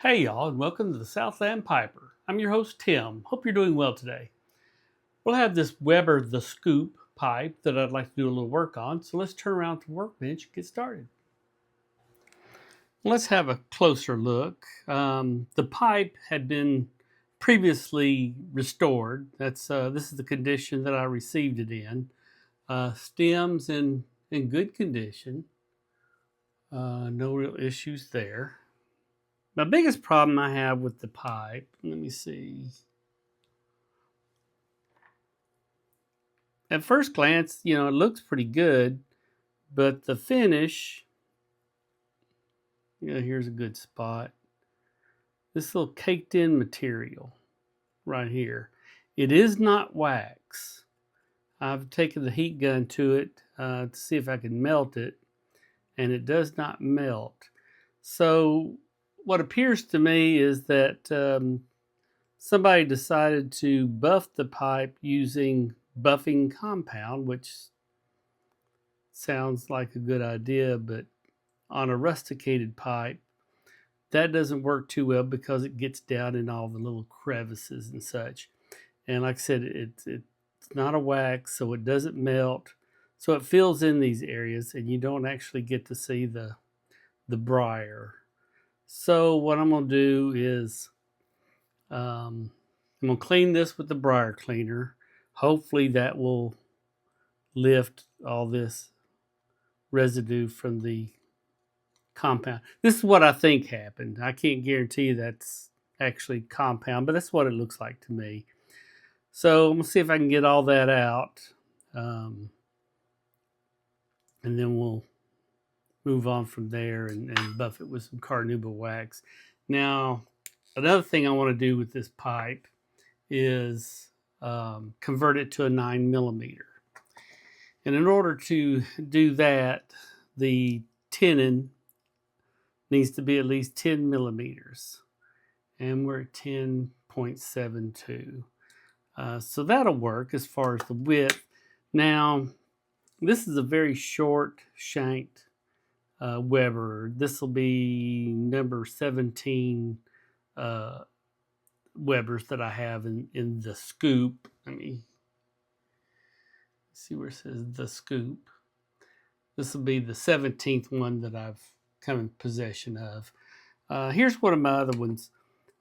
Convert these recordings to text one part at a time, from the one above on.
Hey y'all, and welcome to the Southland Piper. I'm your host Tim. Hope you're doing well today. We'll have this Weber the Scoop pipe that I'd like to do a little work on, so let's turn around to the workbench and get started. Let's have a closer look. The pipe had been previously restored. This is the condition that I received it in. Stems in good condition. No real issues there. My biggest problem I have with the pipe, let me see. At first glance, it looks pretty good, but the finish, here's a good spot. This little caked in material right here. It is not wax. I've taken the heat gun to it to see if I can melt it, and it does not melt. So what appears to me is that somebody decided to buff the pipe using buffing compound, which sounds like a good idea, but on a rusticated pipe, that doesn't work too well because it gets down in all the little crevices and such. And like I said, it's not a wax, so it doesn't melt. So it fills in these areas, and you don't actually get to see the briar. So what I'm going to do is I'm going to clean this with the briar cleaner. Hopefully that will lift all this residue from the compound. This is what I think happened. I can't guarantee that's actually compound, but that's what it looks like to me. So I'm gonna see if I can get all that out, and then we'll move on from there and buff it with some carnauba wax. Now, another thing I want to do with this pipe is convert it to a 9mm. And in order to do that, the tenon needs to be at least 10mm, and we're at 10.72. So that'll work as far as the width. Now, this is a very short shanked Weber. This will be number 17 Webers that I have in the scoop. Let me see where it says the scoop. This will be the 17th one that I've come in possession of. Here's one of my other ones.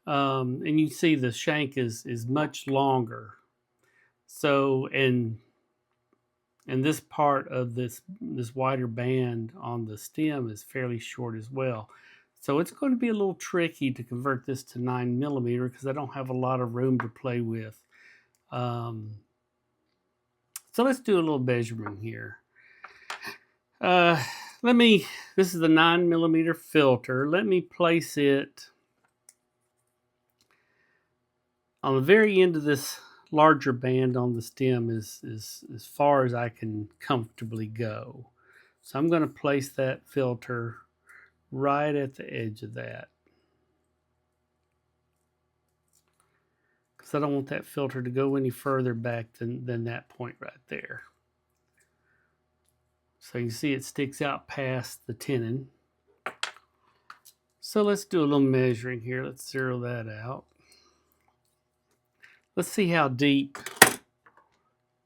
And you see the shank is much longer. So, and this part of this wider band on the stem is fairly short as well. So it's going to be a little tricky to convert this to 9mm because I don't have a lot of room to play with. So let's do a little measuring here. This is the 9mm filter. Let me place it on the very end of this larger band on the stem is as far as I can comfortably go. So I'm going to place that filter right at the edge of that, because I don't want that filter to go any further back than that point right there. So you can see it sticks out past the tenon. So let's do a little measuring here. Let's zero that out. Let's see how deep.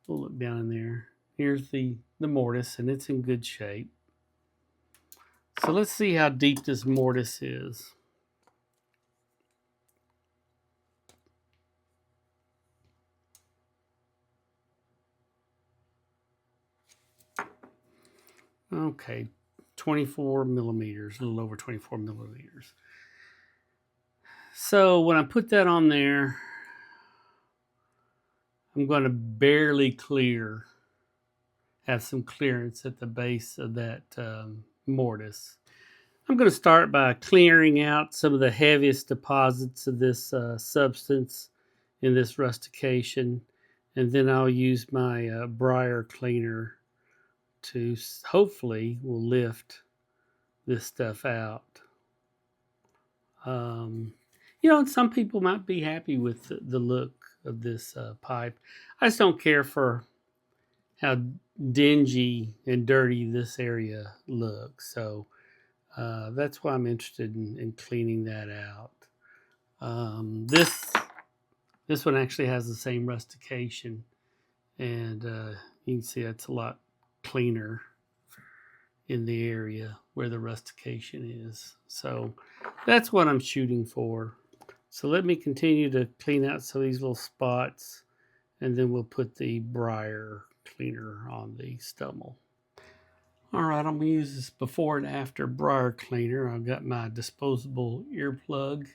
We'll look down in there. Here's the mortise, and it's in good shape. So let's see how deep this mortise is. Okay, 24mm, a little over 24mm. So when I put that on there, I'm going to barely have some clearance at the base of that mortise. I'm going to start by clearing out some of the heaviest deposits of this substance in this rustication, and then I'll use my briar cleaner to hopefully will lift this stuff out. And some people might be happy with the look of this pipe. I just don't care for how dingy and dirty this area looks. So that's why I'm interested in cleaning that out. This one actually has the same rustication, and you can see it's a lot cleaner in the area where the rustication is. So that's what I'm shooting for. So let me continue to clean out some of these little spots, and then we'll put the briar cleaner on the Stummel. All right, I'm gonna use this before and after briar cleaner. I've got my disposable earplug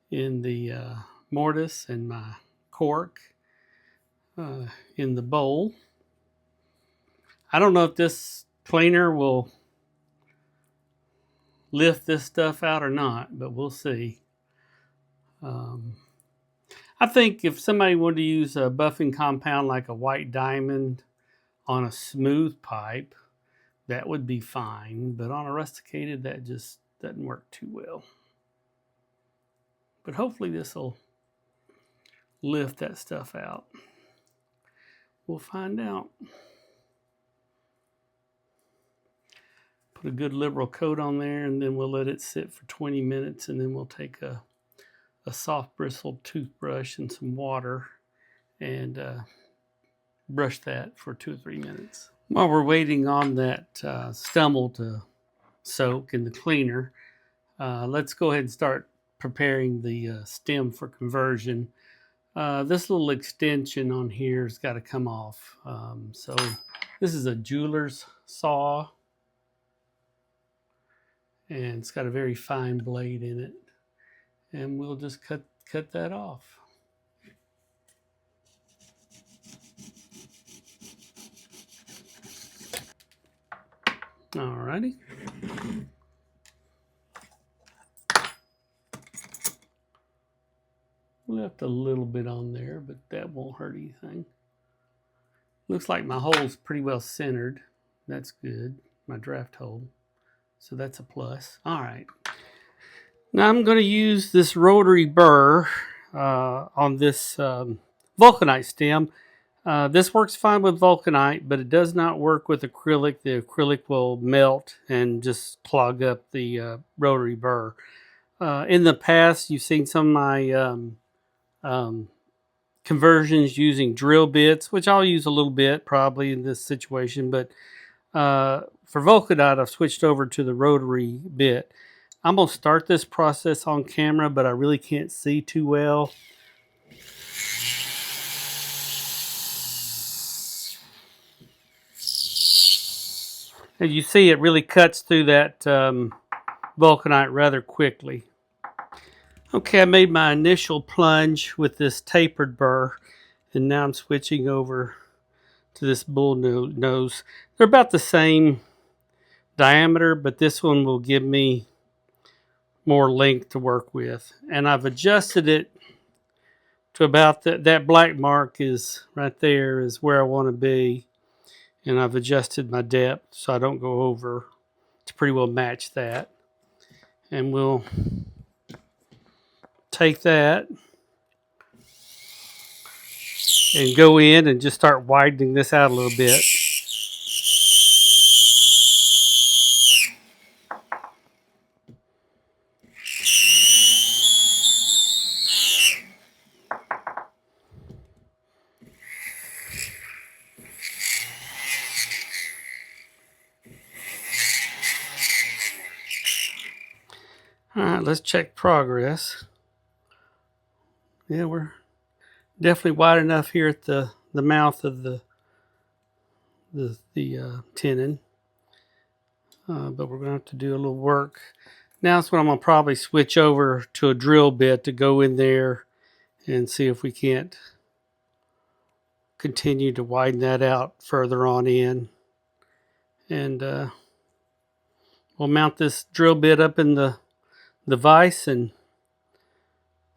in the mortise and my cork in the bowl. I don't know if this cleaner will lift this stuff out or not, but we'll see. I think if somebody wanted to use a buffing compound like a white diamond on a smooth pipe, that would be fine, but on a rusticated, that just doesn't work too well. But hopefully this will lift that stuff out. We'll find out. Put a good liberal coat on there, and then we'll let it sit for 20 minutes, and then we'll take a soft bristled toothbrush and some water and brush that for 2 or 3 minutes. While we're waiting on that Stummel to soak in the cleaner, let's go ahead and start preparing the stem for conversion. This little extension on here has got to come off. So this is a jeweler's saw, and it's got a very fine blade in it, and we'll just cut that off. Alrighty. Left a little bit on there, but that won't hurt anything. Looks like my hole's pretty well centered. That's good, my draft hole. So that's a plus. All right. Now I'm going to use this rotary burr on this vulcanite stem. This works fine with vulcanite, but it does not work with acrylic. The acrylic will melt and just clog up the rotary burr. In the past, you've seen some of my conversions using drill bits, which I'll use a little bit probably in this situation, but for vulcanite, I've switched over to the rotary bit. I'm going to start this process on camera, but I really can't see too well. As you see, it really cuts through that vulcanite rather quickly. Okay, I made my initial plunge with this tapered burr, and now I'm switching over to this bull nose. They're about the same diameter, but this one will give me more length to work with. And I've adjusted it to about that black mark is right there is where I want to be. And I've adjusted my depth so I don't go over to pretty well match that. And we'll take that and go in and just start widening this out a little bit. All right, let's check progress. Yeah, we're definitely wide enough here at the mouth of the tenon. But we're going to have to do a little work. Now that's when I'm going to probably switch over to a drill bit to go in there and see if we can't continue to widen that out further on in. And we'll mount this drill bit up in the vise and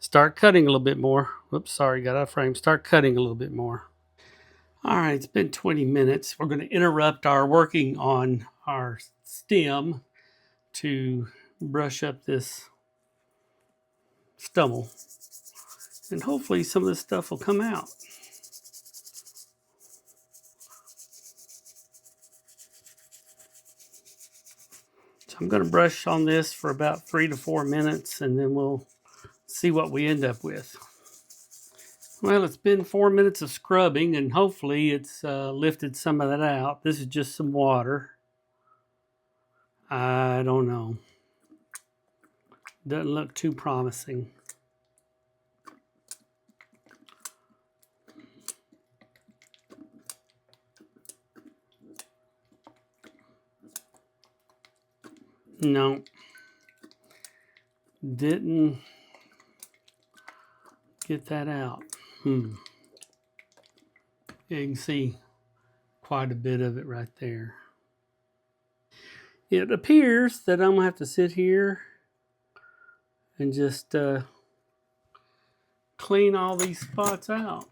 start cutting a little bit more. Whoops, sorry, got out of frame. Start cutting a little bit more. All right, it's been 20 minutes. We're going to interrupt our working on our stem to brush up this Stummel. And hopefully some of this stuff will come out. So I'm going to brush on this for about 3 to 4 minutes, and then we'll See what we end up with. Well, it's been 4 minutes of scrubbing, and hopefully it's lifted some of that out. This is just some water. I don't know. Doesn't look too promising. No, didn't get that out. You can see quite a bit of it right there. It appears that I'm gonna have to sit here and just clean all these spots out.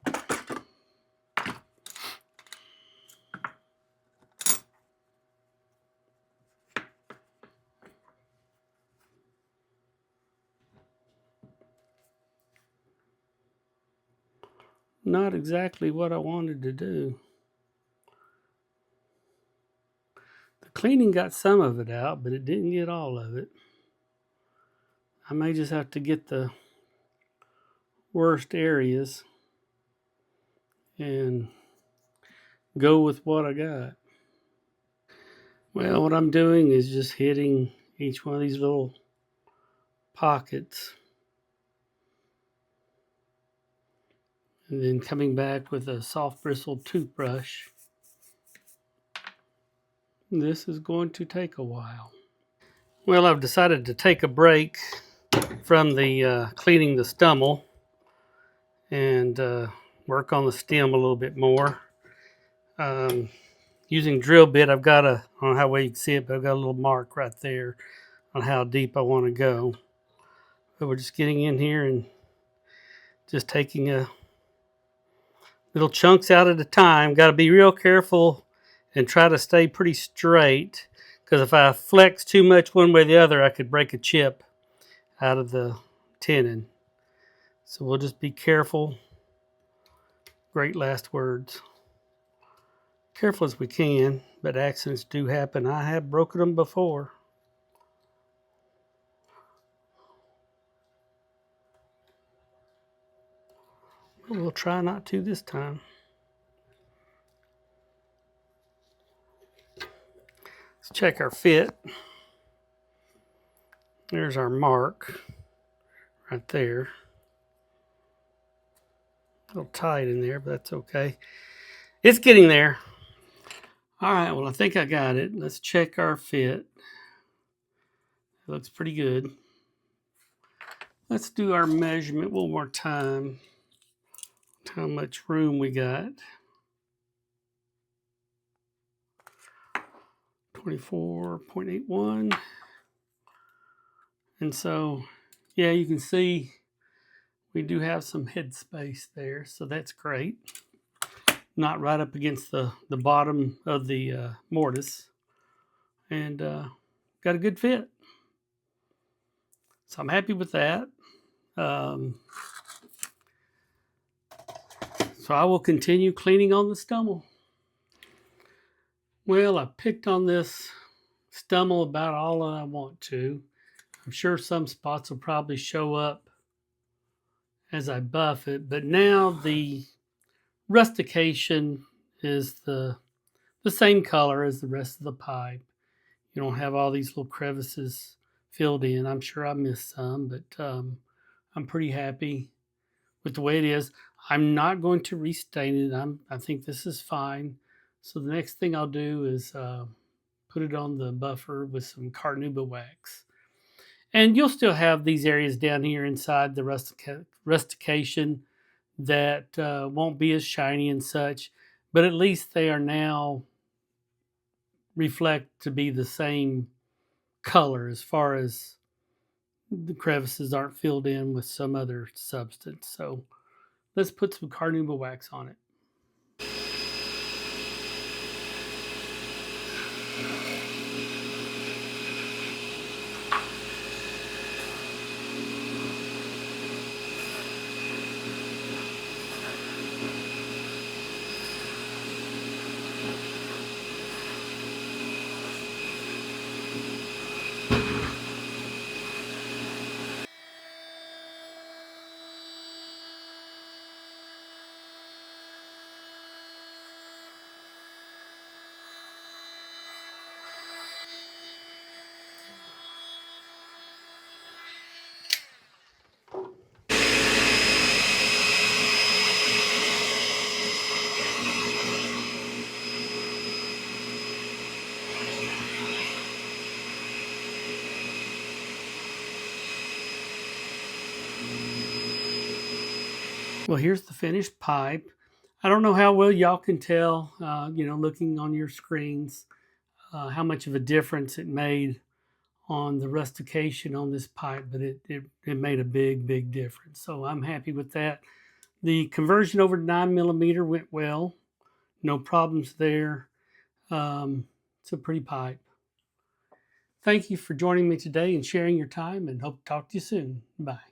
Not exactly what I wanted to do. The cleaning got some of it out, but it didn't get all of it. I may just have to get the worst areas and go with what I got. Well, what I'm doing is just hitting each one of these little pockets and then coming back with a soft bristled toothbrush. This is going to take a while. Well, I've decided to take a break from the cleaning the stummel and work on the stem a little bit more. Using drill bit, I've got I don't know how well you can see it, but I've got a little mark right there on how deep I want to go. But we're just getting in here and just taking a little chunks out at a time. Got to be real careful and try to stay pretty straight, because if I flex too much one way or the other, I could break a chip out of the tenon. So we'll just be careful. Great last words. Careful as we can, but accidents do happen. I have broken them before. But we'll try not to this time. Let's check our fit. There's our mark right there. A little tight in there, but that's okay. It's getting there. All right, well, I think I got it. Let's check our fit. It looks pretty good. Let's do our measurement one more time. How much room we got. 24.81. And so, yeah, you can see we do have some head space there, so that's great. Not right up against the bottom of the mortise. And got a good fit. So I'm happy with that. So I will continue cleaning on the stummel. Well, I picked on this stummel about all that I want to. I'm sure some spots will probably show up as I buff it, but now the rustication is the same color as the rest of the pipe. You don't have all these little crevices filled in. I'm sure I missed some, but I'm pretty happy with the way it is. I'm not going to restain it. I think this is fine. So the next thing I'll do is put it on the buffer with some carnauba wax. And you'll still have these areas down here inside the rustication that won't be as shiny and such, but at least they are now reflect to be the same color, as far as the crevices aren't filled in with some other substance. So let's put some carnauba wax on it. Well, here's the finished pipe. I don't know how well y'all can tell, looking on your screens, how much of a difference it made on the rustication on this pipe, but it made a big, big difference. So I'm happy with that. The conversion over to 9 millimeter went well. No problems there. It's a pretty pipe. Thank you for joining me today and sharing your time, and hope to talk to you soon. Bye.